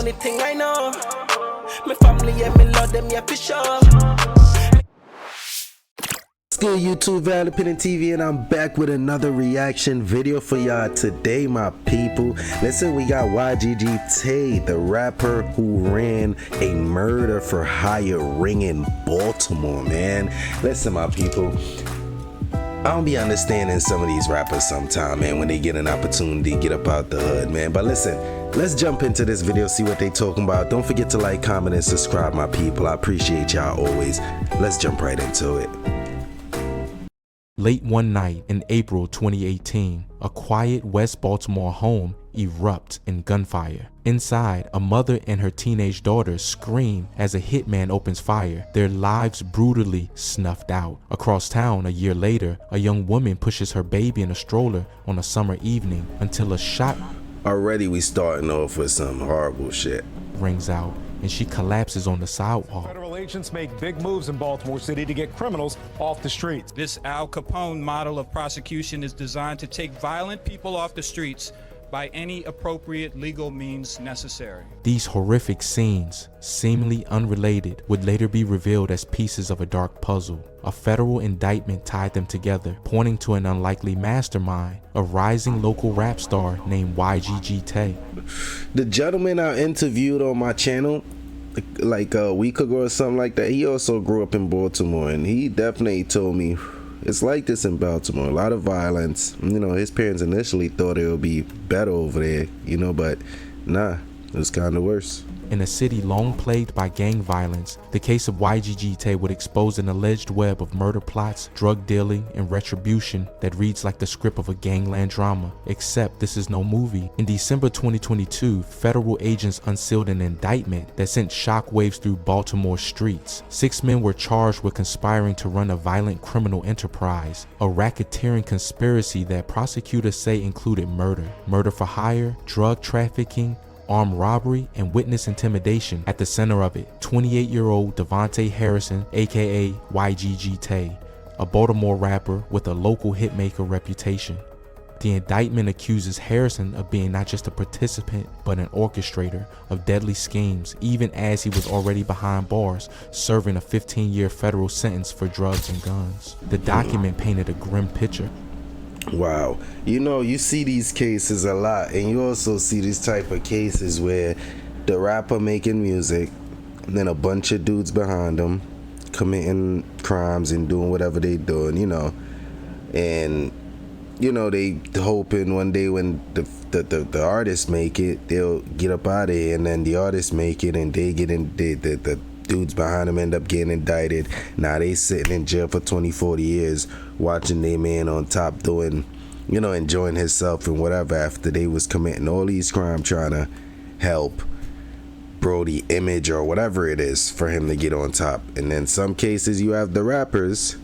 only thing I know. My family and me love them, yeah, for sure. What's good, YouTube? Valipin TV, and I'm back with another reaction video for y'all today, my people. Listen, we got YGG Tay, the rapper who ran a murder for hire ring in Baltimore, man. Listen, my people, I don't be understanding some of these rappers sometime, man, when they get an opportunity to get up out the hood, man. But listen, let's jump into this video, see what they talking about. Don't forget to like, comment, and subscribe, my people. I appreciate y'all always. Let's jump right into it. Late one night in April 2018, a quiet West Baltimore home erupts in gunfire. Inside, a mother and her teenage daughter scream as a hitman opens fire, their lives brutally snuffed out. Across town, a year later, a young woman pushes her baby in a stroller on a summer evening until a shot Already we starting off with some horrible shit. rings out and she collapses on the sidewalk. Federal agents make big moves in Baltimore City to get criminals off the streets. This Al Capone model of prosecution is designed to take violent people off the streets by any appropriate legal means necessary. These horrific scenes, seemingly unrelated, would later be revealed as pieces of a dark puzzle. A federal indictment tied them together, pointing to an unlikely mastermind, a rising local rap star named YGG Tay. The gentleman I interviewed on my channel like a week ago or something like that, he also grew up in Baltimore, and he definitely told me it's like this in Baltimore. A lot of violence. You know, his parents initially thought it would be better over there, you know, but nah, it was kind of worse. In a city long plagued by gang violence, the case of YGG Tay would expose an alleged web of murder plots, drug dealing, and retribution that reads like the script of a gangland drama. Except this is no movie. In December 2022, federal agents unsealed an indictment that sent shockwaves through Baltimore streets. 6 men were charged with conspiring to run a violent criminal enterprise, a racketeering conspiracy that prosecutors say included murder, murder for hire, drug trafficking, armed robbery, and witness intimidation. At the center of it, 28-year-old Devontae Harrison, aka YGG Tay, a Baltimore rapper with a local hitmaker reputation. The indictment accuses Harrison of being not just a participant, but an orchestrator of deadly schemes, even as he was already behind bars, serving a 15-year federal sentence for drugs and guns. The document painted a grim picture. Wow. You know, you see these cases a lot, and you also see these type of cases where the rapper making music, and then a bunch of dudes behind them committing crimes and doing whatever they doing, you know, and you know, they hoping one day when the artists make it, they'll get up out of here, and then the artists make it and they get in, the dudes behind them end up getting indicted. Now they sitting in jail for 20-40 years watching their man on top doing, you know, enjoying himself and whatever after they was committing all these crimes trying to help Brody image or whatever it is for him to get on top. And then some cases you have the rappers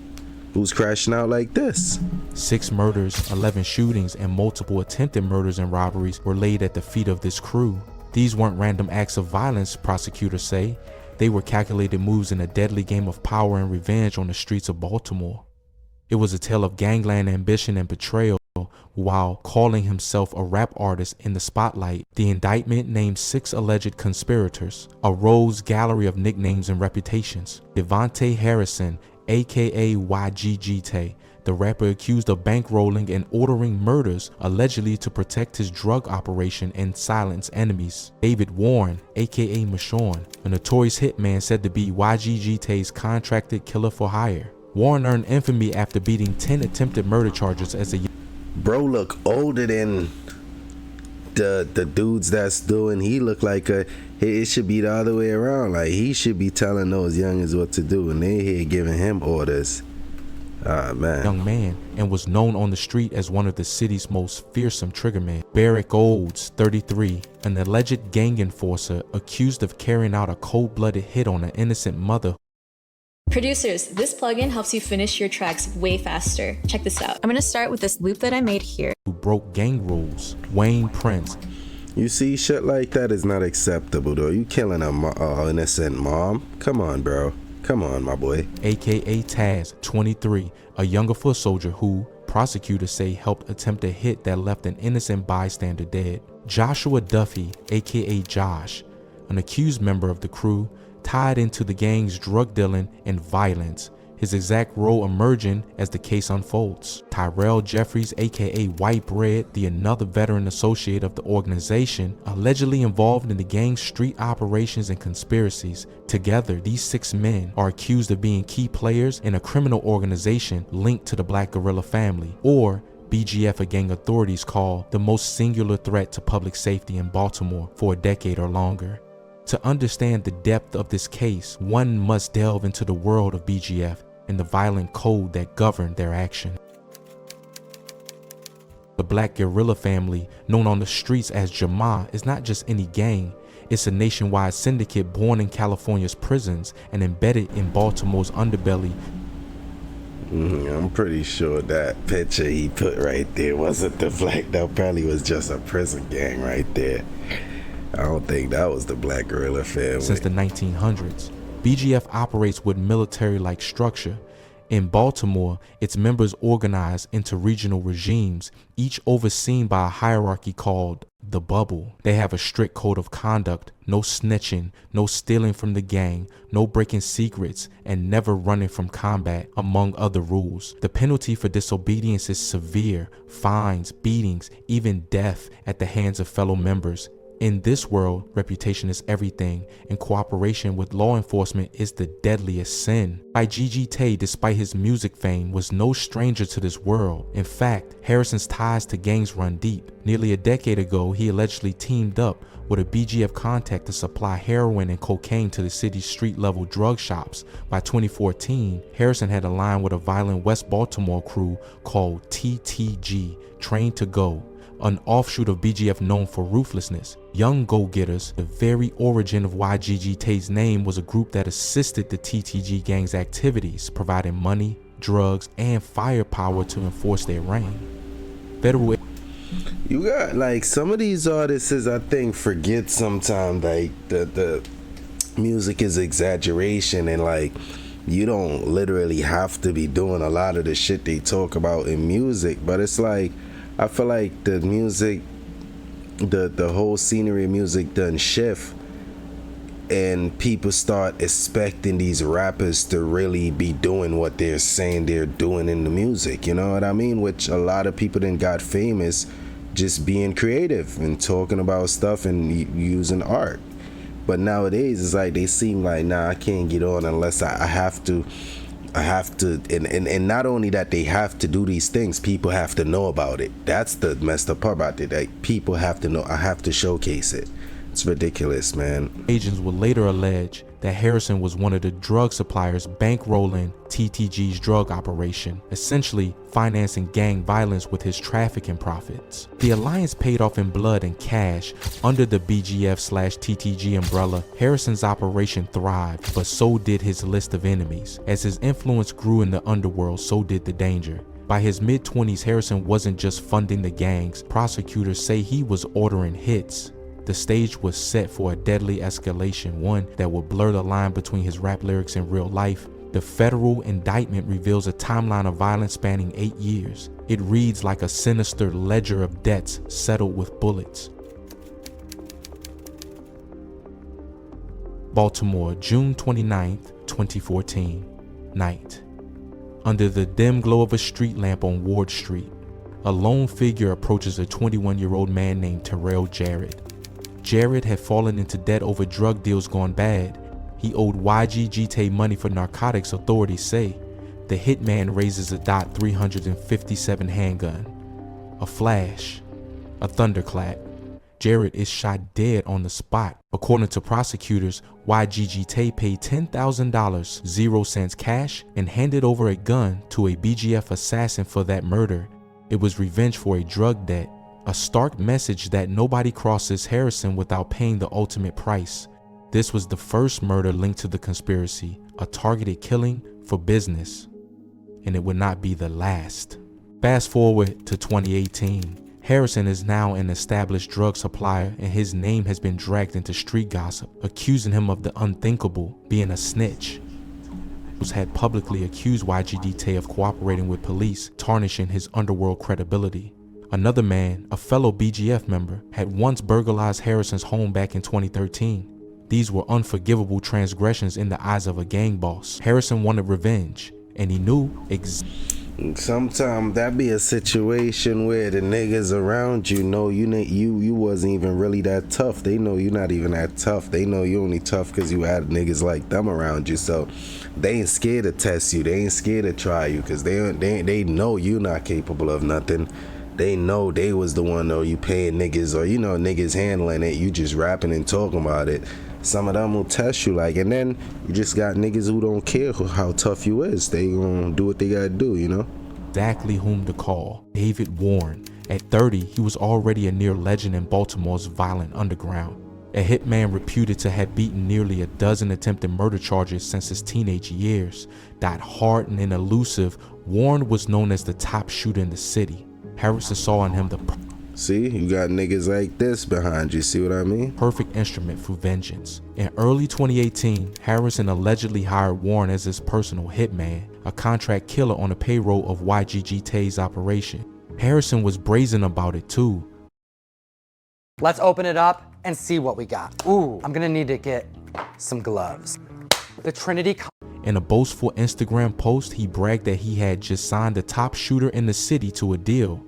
who's crashing out like this. 6 murders, 11 shootings, and multiple attempted murders and robberies were laid at the feet of this crew. These weren't random acts of violence, prosecutors say. They were calculated moves in a deadly game of power and revenge on the streets of Baltimore. It was a tale of gangland ambition and betrayal. While calling himself a rap artist in the spotlight, the indictment named 6 alleged conspirators, a rose gallery of nicknames and reputations. Devontae Harrison, aka YGG Tay, the rapper accused of bankrolling and ordering murders allegedly to protect his drug operation and silence enemies. David Warren, aka Michonne, a notorious hitman said to be YGG Tay's contracted killer for hire. Warren earned infamy after beating 10 attempted murder charges as a Bro look older than the dudes that's doing. He look like it should be the other way around. Like, he should be telling those youngins what to do, and they here giving him orders. Man. young man, and was known on the street as one of the city's most fearsome triggermen. Barrick Olds, 33, an alleged gang enforcer accused of carrying out a cold-blooded hit on an innocent mother. Producers, this plugin helps you finish your tracks way faster. Check this out. I'm gonna start with this loop that I made here. Who broke gang rules. Wayne Prince. You see, shit like that is not acceptable, though. You killing a innocent mom? Come on, bro. Come on, my boy. aka Taz, 23, a younger foot soldier who, prosecutors say, helped attempt a hit that left an innocent bystander dead. Joshua Duffy, aka Josh, an accused member of the crew tied into the gang's drug dealing and violence, his exact role emerging as the case unfolds. Tyrell Jeffries, aka White Bread, the another veteran associate of the organization, allegedly involved in the gang's street operations and conspiracies. Together, these 6 men are accused of being key players in a criminal organization linked to the Black Guerrilla family, or BGF, a gang authorities call the most singular threat to public safety in Baltimore for a decade or longer. To understand the depth of this case, one must delve into the world of BGF and the violent code that governed their action. The Black Guerrilla family, known on the streets as Jama, is not just any gang. It's a nationwide syndicate born in California's prisons and embedded in Baltimore's underbelly. I'm pretty sure that picture he put right there wasn't the Black. That probably was just a prison gang right there. I don't think that was the Black Guerrilla family. Since the 1900s, BGF operates with military-like structure. In Baltimore, its members organize into regional regimes, each overseen by a hierarchy called the Bubble. They have a strict code of conduct: no snitching, no stealing from the gang, no breaking secrets, and never running from combat, among other rules. The penalty for disobedience is severe: fines, beatings, even death at the hands of fellow members. In this world, reputation is everything, and cooperation with law enforcement is the deadliest sin. YGG Tay, despite his music fame, was no stranger to this world. In fact, Harrison's ties to gangs run deep. Nearly a decade ago, he allegedly teamed up with a BGF contact to supply heroin and cocaine to the city's street-level drug shops. By 2014, Harrison had aligned with a violent West Baltimore crew called TTG, Trained to Go, an offshoot of BGF known for ruthlessness. Young Go-Getters, the very origin of YGG Tay's name, was a group that assisted the TTG gang's activities, providing money, drugs, and firepower to enforce their reign. Federal. You got like some of these artists, I think, forget sometimes like the music is exaggeration, and like you don't literally have to be doing a lot of the shit they talk about in music, but it's like I feel like the music, the whole scenery of music done shift, and people start expecting these rappers to really be doing what they're saying they're doing in the music, you know what I mean? Which a lot of people then got famous just being creative and talking about stuff and using art. But nowadays it's like they seem like, nah, I can't get on unless I have to, and not only that they have to do these things, people have to know about it. That's the messed up part about it. Like, people have to know, I have to showcase it. It's ridiculous, man. Agents would later allege that Harrison was one of the drug suppliers bankrolling TTG's drug operation, essentially financing gang violence with his trafficking profits. The alliance paid off in blood and cash. Under the BGF/TTG umbrella, Harrison's operation thrived, but so did his list of enemies. As his influence grew in the underworld, so did the danger. By his mid-20s, Harrison wasn't just funding the gangs. Prosecutors say he was ordering hits. The stage was set for a deadly escalation, one that would blur the line between his rap lyrics and real life. The federal indictment reveals a timeline of violence spanning 8 years. It reads like a sinister ledger of debts settled with bullets. Baltimore, June 29th, 2014. Night. Under the dim glow of a street lamp on Ward Street, a lone figure approaches a 21-year-old man named Terrell Jarrett. Jarrett had fallen into debt over drug deals gone bad. He owed YGG Tay money for narcotics, authorities say. The hitman raises a .357 handgun. A flash. A thunderclap. Jarrett is shot dead on the spot. According to prosecutors, YGG Tay paid $10,000, 0 cents cash, and handed over a gun to a BGF assassin for that murder. It was revenge for a drug debt. A stark message that nobody crosses Harrison without paying the ultimate price. This was the first murder linked to the conspiracy, a targeted killing for business. And it would not be the last. Fast forward to 2018. Harrison is now an established drug supplier, and his name has been dragged into street gossip, accusing him of the unthinkable, being a snitch. Had publicly accused YGG Tay of cooperating with police, tarnishing his underworld credibility. Another man, a fellow BGF member, had once burglarized Harrison's home back in 2013. These were unforgivable transgressions in the eyes of a gang boss. Harrison wanted revenge, and he knew sometimes that be a situation where the niggas around you know you wasn't even really that tough. They know you're not even that tough. They know you only tough because you had niggas like them around you. So they ain't scared to test you. They ain't scared to try you because they know you not capable of nothing. They know they was the one though you paying niggas, or niggas handling it. You just rapping and talking about it. Some of them will test you, like, and then you just got niggas who don't care how tough you is. They gonna do what they gotta do, exactly whom to call. David Warren. At 30, he was already a near legend in Baltimore's violent underground. A hitman reputed to have beaten nearly a dozen attempted murder charges since his teenage years. That hardened and elusive, Warren was known as the top shooter in the city. Harrison saw in him the See, you got niggas like this behind you, see what I mean? perfect instrument for vengeance. In early 2018, Harrison allegedly hired Warren as his personal hitman, a contract killer on the payroll of YGG Tay's operation. Harrison was brazen about it too. Let's open it up and see what we got. Ooh, I'm gonna need to get some gloves. The Trinity. In a boastful Instagram post, he bragged that he had just signed the top shooter in the city to a deal.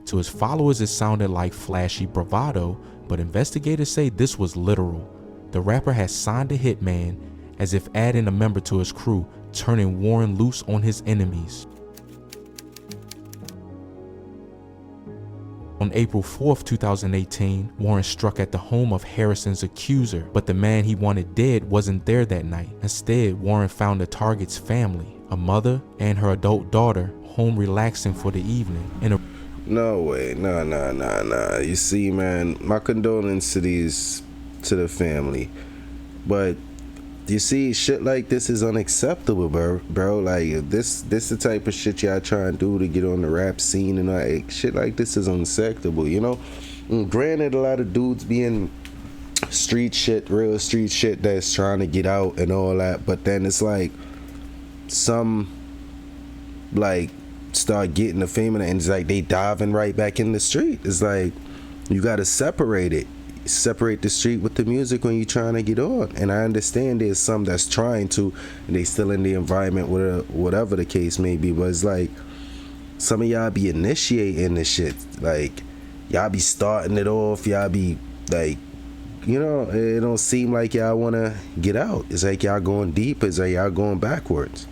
To his followers, it sounded like flashy bravado, but investigators say this was literal. The rapper had signed a hitman, as if adding a member to his crew, turning Warren loose on his enemies. On April 4th, 2018, Warren struck at the home of Harrison's accuser, but the man he wanted dead wasn't there that night. Instead, Warren found the target's family, a mother and her adult daughter, home relaxing for the evening. No way, nah. You see, man, my condolences to the family, but you see, shit like this is unacceptable, bro. Like this the type of shit y'all trying to do to get on the rap scene, and like shit like this is unacceptable, And granted, a lot of dudes being street shit, real street shit that's trying to get out and all that, but then it's like some like start getting the fame, and it's like they diving right back in the street. It's like you gotta separate the street with the music when you're trying to get on. And I understand there's some that's trying to, and they still in the environment, whatever the case may be, but it's like some of y'all be initiating this shit, like y'all be starting it off, y'all be like, it don't seem like y'all want to get out. It's like y'all going deep, it's like y'all going backwards.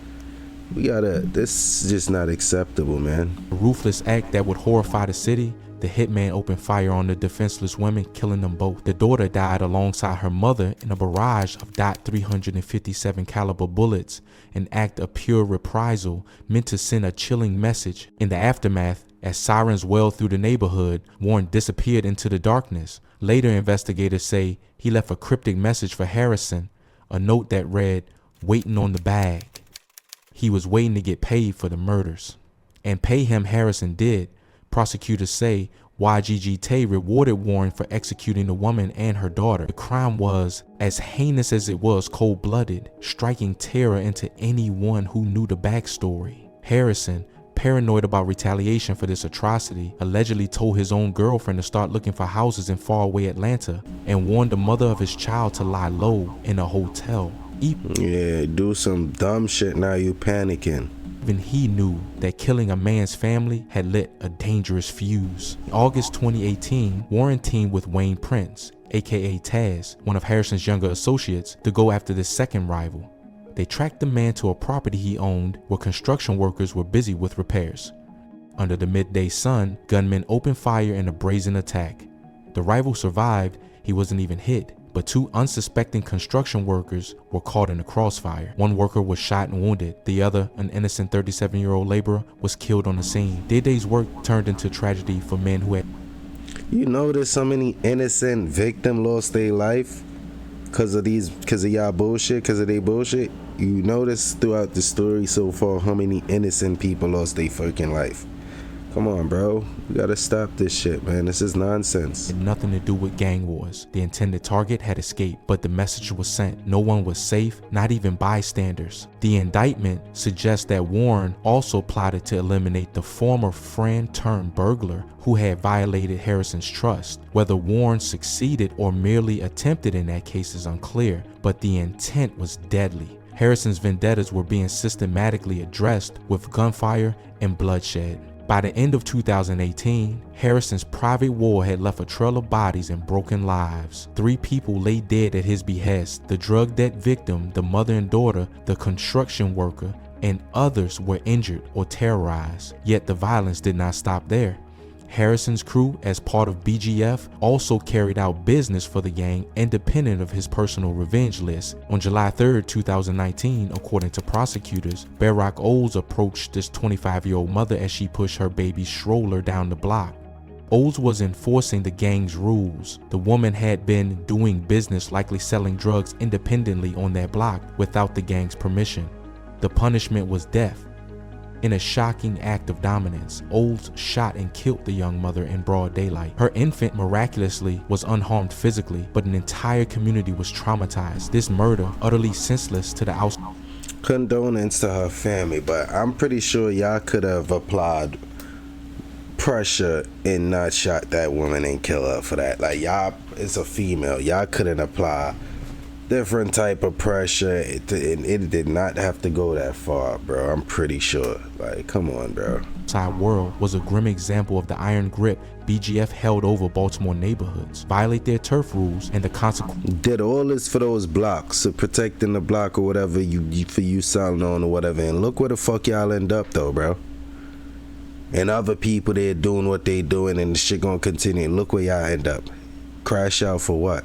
This is just not acceptable, man. A ruthless act that would horrify the city. The hitman opened fire on the defenseless women, killing them both. The daughter died alongside her mother in a barrage of .357 caliber bullets, an act of pure reprisal meant to send a chilling message. In the aftermath, as sirens wailed through the neighborhood, Warren disappeared into the darkness. Later, investigators say he left a cryptic message for Harrison, a note that read, "Waiting on the bag." He was waiting to get paid for the murders. And pay him Harrison did. Prosecutors say YGG Tay rewarded Warren for executing the woman and her daughter. The crime was as heinous as it was cold-blooded, striking terror into anyone who knew the backstory. Harrison, paranoid about retaliation for this atrocity, allegedly told his own girlfriend to start looking for houses in faraway Atlanta and warned the mother of his child to lie low in a hotel. Yeah, do some dumb shit, now you panicking. Even he knew that killing a man's family had lit a dangerous fuse. In August 2018, Warren teamed with Wayne Prince, aka Taz, one of Harrison's younger associates, to go after this second rival. They tracked the man to a property he owned where construction workers were busy with repairs. Under the midday sun, gunmen opened fire in a brazen attack. The rival survived, he wasn't even hit, but two unsuspecting construction workers were caught in the crossfire. One worker was shot and wounded. The other, an innocent 37-year-old laborer, was killed on the scene. Day's work turned into tragedy for men who had... You notice how many innocent victims lost their life because of y'all bullshit, because of their bullshit? You notice throughout the story so far how many innocent people lost their fucking life. Come on, bro. We gotta stop this shit, man. This is nonsense. Had nothing to do with gang wars. The intended target had escaped, but the message was sent. No one was safe, not even bystanders. The indictment suggests that Warren also plotted to eliminate the former friend turned burglar who had violated Harrison's trust. Whether Warren succeeded or merely attempted in that case is unclear, but the intent was deadly. Harrison's vendettas were being systematically addressed with gunfire and bloodshed. By the end of 2018, Harrison's private war had left a trail of bodies and broken lives. 3 people lay dead at his behest: the drug debt victim, the mother and daughter, the construction worker, and others were injured or terrorized. Yet the violence did not stop there. Harrison's crew, as part of BGF, also carried out business for the gang independent of his personal revenge list. On July 3, 2019, according to prosecutors, Barack Olds approached this 25-year-old mother as she pushed her baby's stroller down the block. Olds was enforcing the gang's rules. The woman had been doing business, likely selling drugs independently on that block without the gang's permission. The punishment was death. In a shocking act of dominance, Olds shot and killed the young mother in broad daylight. Her infant miraculously was unharmed physically, but an entire community was traumatized. This murder, utterly senseless to the outside. Condolence to her family, but I'm pretty sure y'all could have applied pressure and not shot that woman and kill her for that. Like, y'all, it's a female. Y'all couldn't apply different type of pressure. It did not have to go that far, bro. I'm pretty sure. Like, come on, bro. Outside world was a grim example of the iron grip BGF held over Baltimore neighborhoods. Violate their turf rules and the consequence. Did all this for those blocks, so protecting the block or whatever for you selling on or whatever. And look where the fuck y'all end up though, bro. And other people there doing what they doing and the shit gonna continue. Look where y'all end up. Crash out for what?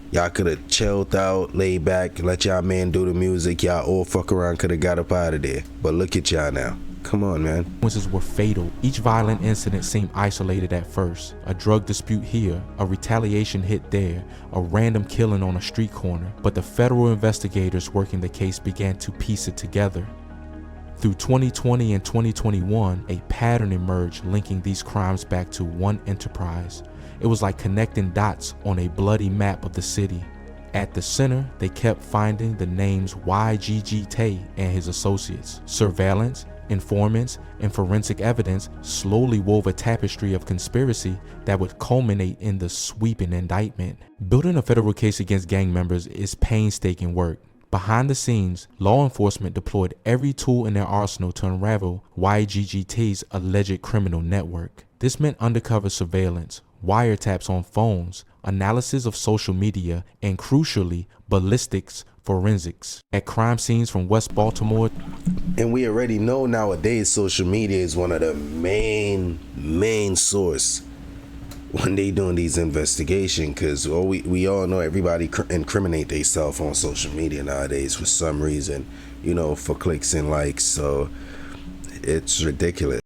Y'all could have chilled out, laid back, let y'all man do the music. Y'all all fuck around, could have got up out of there. But look at y'all now. Come on, man. Consequences were fatal. Each violent incident seemed isolated at first. A drug dispute here, a retaliation hit there, a random killing on a street corner. But the federal investigators working the case began to piece it together. Through 2020 and 2021, a pattern emerged linking these crimes back to one enterprise. It was like connecting dots on a bloody map of the city. At the center, they kept finding the names YGG Tay and his associates. Surveillance, informants, and forensic evidence slowly wove a tapestry of conspiracy that would culminate in the sweeping indictment. Building a federal case against gang members is painstaking work. Behind the scenes, law enforcement deployed every tool in their arsenal to unravel YGG Tay's alleged criminal network. This meant undercover surveillance, wiretaps on phones, analysis of social media, and crucially, ballistics forensics at crime scenes from West Baltimore. And we already know nowadays social media is one of the main source when they doing these investigations, because we all know everybody incriminate themselves on social media nowadays for some reason, you know, for clicks and likes. So it's ridiculous.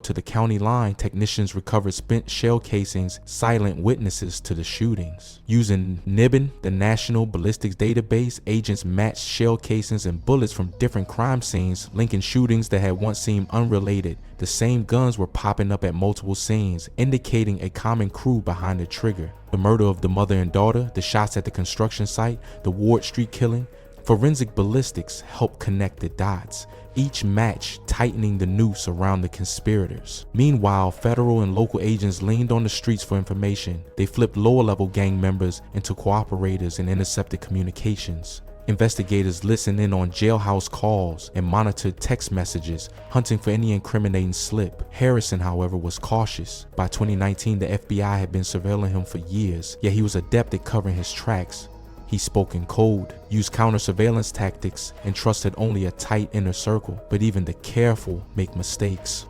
To the county line, technicians recovered spent shell casings, silent witnesses to the shootings. Using NIBN, the National Ballistics Database, agents matched shell casings and bullets from different crime scenes, linking shootings that had once seemed unrelated. The same guns were popping up at multiple scenes, indicating a common crew behind the trigger. The murder of the mother and daughter, the shots at the construction site, the Ward Street killing. Forensic ballistics helped connect the dots, each match tightening the noose around the conspirators. Meanwhile, federal and local agents leaned on the streets for information. They flipped lower-level gang members into cooperators and intercepted communications. Investigators listened in on jailhouse calls and monitored text messages, hunting for any incriminating slip. Harrison, however, was cautious. By 2019, the FBI had been surveilling him for years, yet he was adept at covering his tracks. He spoke in code, used counter-surveillance tactics, and trusted only a tight inner circle. But even the careful make mistakes.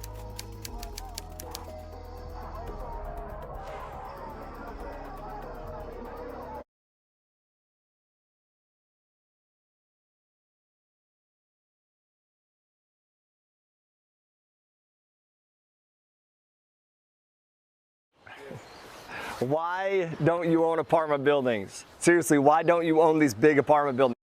Why don't you own apartment buildings? Seriously, why don't you own these big apartment buildings?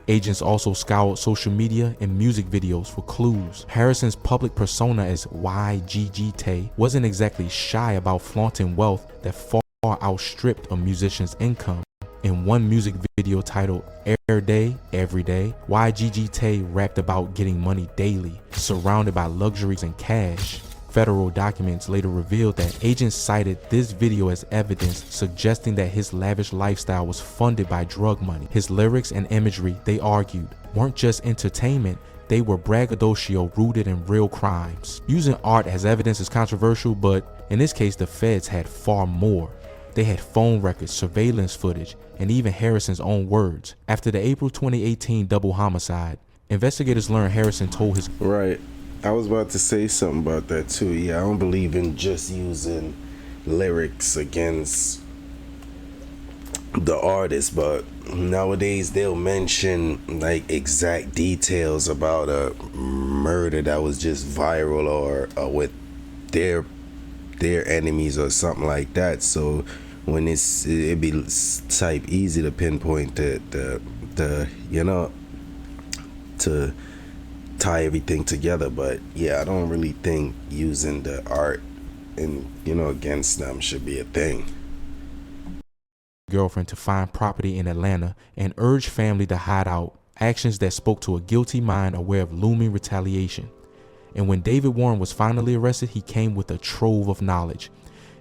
Agents also scoured social media and music videos for clues. Harrison's public persona as YGG Tay wasn't exactly shy about flaunting wealth that far outstripped a musician's income. In one music video titled Every Day, YGG Tay rapped about getting money daily, surrounded by luxuries and cash. Federal documents later revealed that agents cited this video as evidence suggesting that his lavish lifestyle was funded by drug money. His lyrics and imagery, they argued, weren't just entertainment, they were braggadocio rooted in real crimes. Using art as evidence is controversial, but in this case the feds had far more. They had phone records, surveillance footage, and even Harrison's own words. After the April 2018 double homicide, investigators learned Harrison told his... Right. I was about to say something about that too. Yeah, I don't believe in just using lyrics against the artist, but nowadays they'll mention like exact details about a murder that was just viral or with their enemies or something like that. So when it'd be type easy to pinpoint the you know, to tie everything together. But yeah, I don't really think using the art and, you know, against them should be a thing. Girlfriend to find property in Atlanta and urged family to hide out, actions that spoke to a guilty mind aware of looming retaliation. And when David Warren was finally arrested, he came with a trove of knowledge.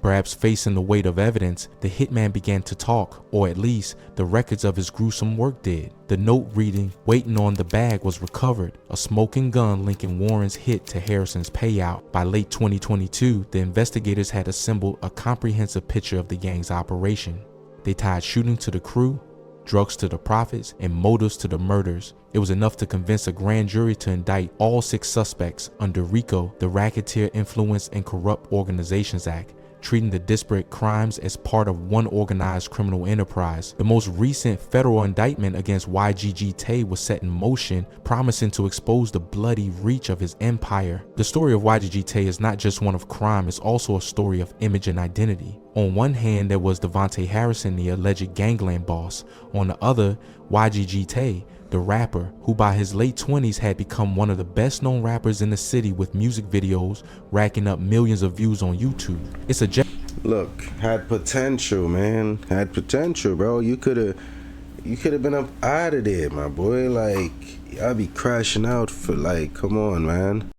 Perhaps facing the weight of evidence, the hitman began to talk, or at least the records of his gruesome work did. The note reading, "Waiting on the bag," was recovered, a smoking gun linking Warren's hit to Harrison's payout. By late 2022, the investigators had assembled a comprehensive picture of the gang's operation. They tied shooting to the crew, drugs to the profits, and motives to the murders. It was enough to convince a grand jury to indict all 6 suspects under RICO, the Racketeer Influence and Corrupt Organizations Act, treating the disparate crimes as part of one organized criminal enterprise. The most recent federal indictment against YGG Tay was set in motion, promising to expose the bloody reach of his empire. The story of YGG Tay is not just one of crime, it's also a story of image and identity. On one hand, there was Devontae Harrison, the alleged gangland boss. On the other, YGG Tay, the rapper, who by his late 20s had become one of the best known rappers in the city with music videos racking up millions of views on YouTube. It's a look, had potential, man. Had potential, bro. You could have been up out of there, my boy. Like, I'd be crashing out for, like, come on, man.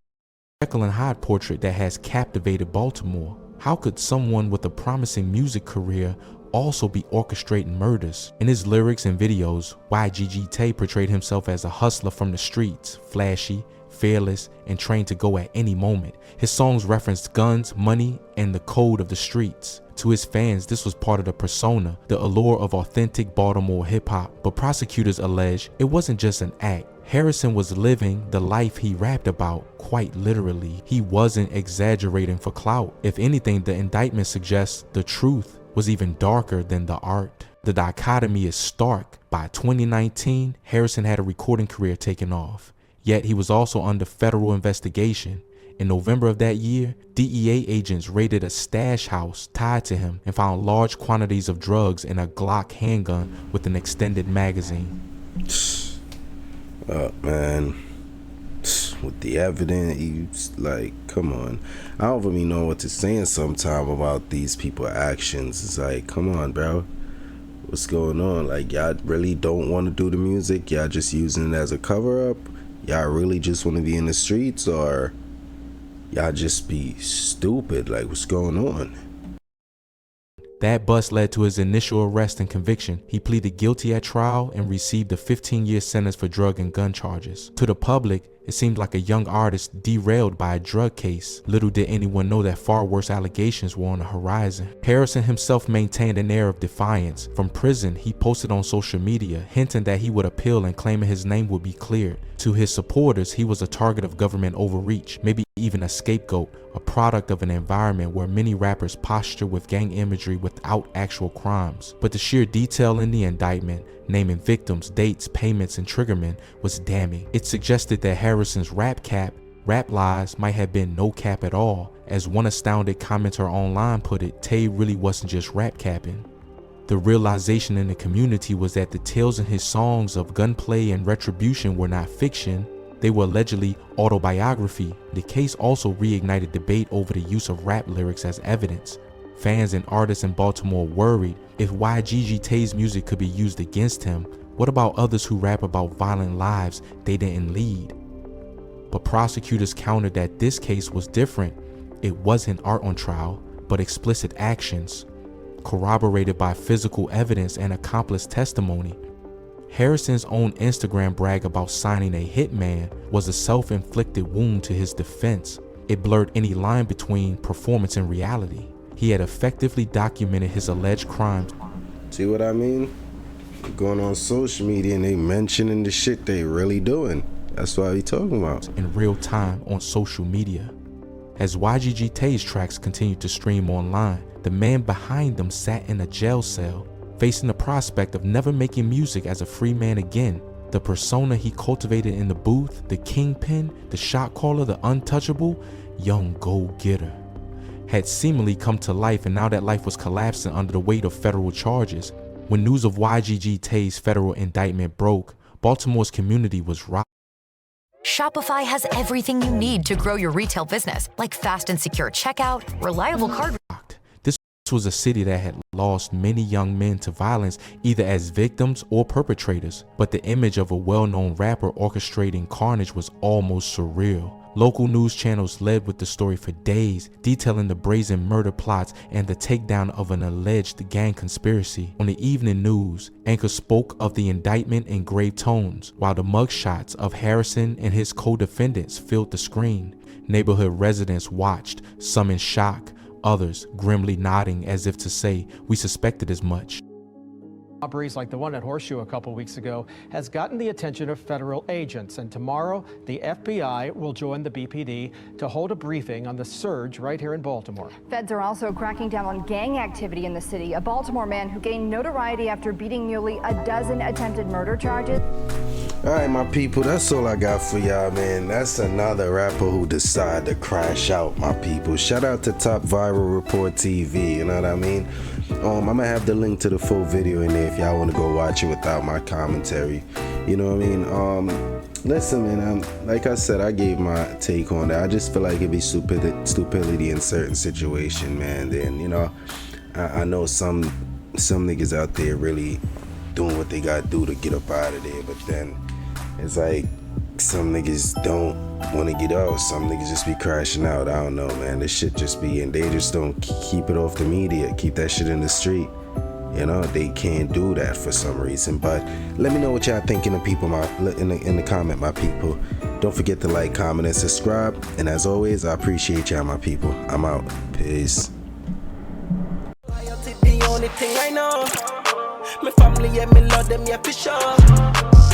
Jekyll and Hyde portrait that has captivated Baltimore. How could someone with a promising music career also be orchestrating murders? In his lyrics and videos, YGG Tay portrayed himself as a hustler from the streets, flashy, fearless, and trained to go at any moment. His songs referenced guns, money, and the code of the streets. To his fans, this was part of the persona, the allure of authentic Baltimore hip-hop. But prosecutors allege it wasn't just an act. Harrison was living the life he rapped about, quite literally. He wasn't exaggerating for clout. If anything, the indictment suggests the truth was even darker than the art. The dichotomy is stark. By 2019, Harrison had a recording career taking off. Yet he was also under federal investigation. In November of that year, DEA agents raided a stash house tied to him and found large quantities of drugs and a Glock handgun with an extended magazine. Oh, man. With the evidence, like, come on. I don't really know what to say sometime about these people's actions. It's like, come on, bro. What's going on? Like, y'all really don't want to do the music? Y'all just using it as a cover-up? Y'all really just want to be in the streets? Or y'all just be stupid? Like, what's going on? That bust led to his initial arrest and conviction. He pleaded guilty at trial and received a 15-year sentence for drug and gun charges. To the public, it seemed like a young artist derailed by a drug case. Little did anyone know that far worse allegations were on the horizon. Harrison himself maintained an air of defiance. From prison, he posted on social media, hinting that he would appeal and claiming his name would be cleared. To his supporters, he was a target of government overreach, maybe even a scapegoat, a product of an environment where many rappers posture with gang imagery without actual crimes. But the sheer detail in the indictment, naming victims, dates, payments, and triggermen, was damning. It suggested that Harrison's rap lies might have been no cap at all. As one astounded commenter online put it, Tay really wasn't just rap capping. The realization in the community was that the tales in his songs of gunplay and retribution were not fiction, they were allegedly autobiography. The case also reignited debate over the use of rap lyrics as evidence. Fans and artists in Baltimore worried if YGG Tay's music could be used against him, what about others who rap about violent lives they didn't lead? But prosecutors countered that this case was different. It wasn't art on trial, but explicit actions, corroborated by physical evidence and accomplice testimony. Harrison's own Instagram brag about signing a hitman was a self-inflicted wound to his defense. It blurred any line between performance and reality. He had effectively documented his alleged crimes. See what I mean? Going on social media and they mentioning the shit they really doing. That's what we talking about. In real time on social media. As YGG Tay's tracks continued to stream online, the man behind them sat in a jail cell, facing the prospect of never making music as a free man again. The persona he cultivated in the booth, the kingpin, the shot caller, the untouchable, young go-getter, had seemingly come to life, and now that life was collapsing under the weight of federal charges. When news of YGG Tay's federal indictment broke, Baltimore's community was rocked. Shopify has everything you need to grow your retail business, like fast and secure checkout, reliable card. This was a city that had lost many young men to violence, either as victims or perpetrators, but the image of a well-known rapper orchestrating carnage was almost surreal. Local news channels led with the story for days, detailing the brazen murder plots and the takedown of an alleged gang conspiracy. On the evening news, anchors spoke of the indictment in grave tones, while the mugshots of Harrison and his co-defendants filled the screen. Neighborhood residents watched, some in shock, others grimly nodding as if to say, "We suspected as much." Robberies like the one at Horseshoe a couple weeks ago has gotten the attention of federal agents, and tomorrow the FBI will join the BPD to hold a briefing on the surge right here in Baltimore. Feds are also cracking down on gang activity in the city. A Baltimore man who gained notoriety after beating nearly a dozen attempted murder charges. All right, my people, that's all I got for y'all, man. That's another rapper who decided to crash out, my people. Shout out to Top Viral Report TV, you know what I mean? I'm gonna have the link to the full video in there if y'all want to go watch it without my commentary. You know what I mean? Listen, man, like I said, I gave my take on that. I just feel like it'd be stupidity in certain situation, man. Then, you know, I know some niggas out there really doing what they gotta do to get up out of there, but then it's like some niggas don't want to get out. Some niggas just be crashing out. I don't know, man. This shit just be, and they just don't keep it off the media, keep that shit in the street. You know, they can't do that for some reason. But let me know what y'all think in the comment, my people. Don't forget to like, comment, and subscribe. And as always, I appreciate y'all, my people. I'm out. Peace. The only thing I know, my family, yeah, me love them, yeah, for sure.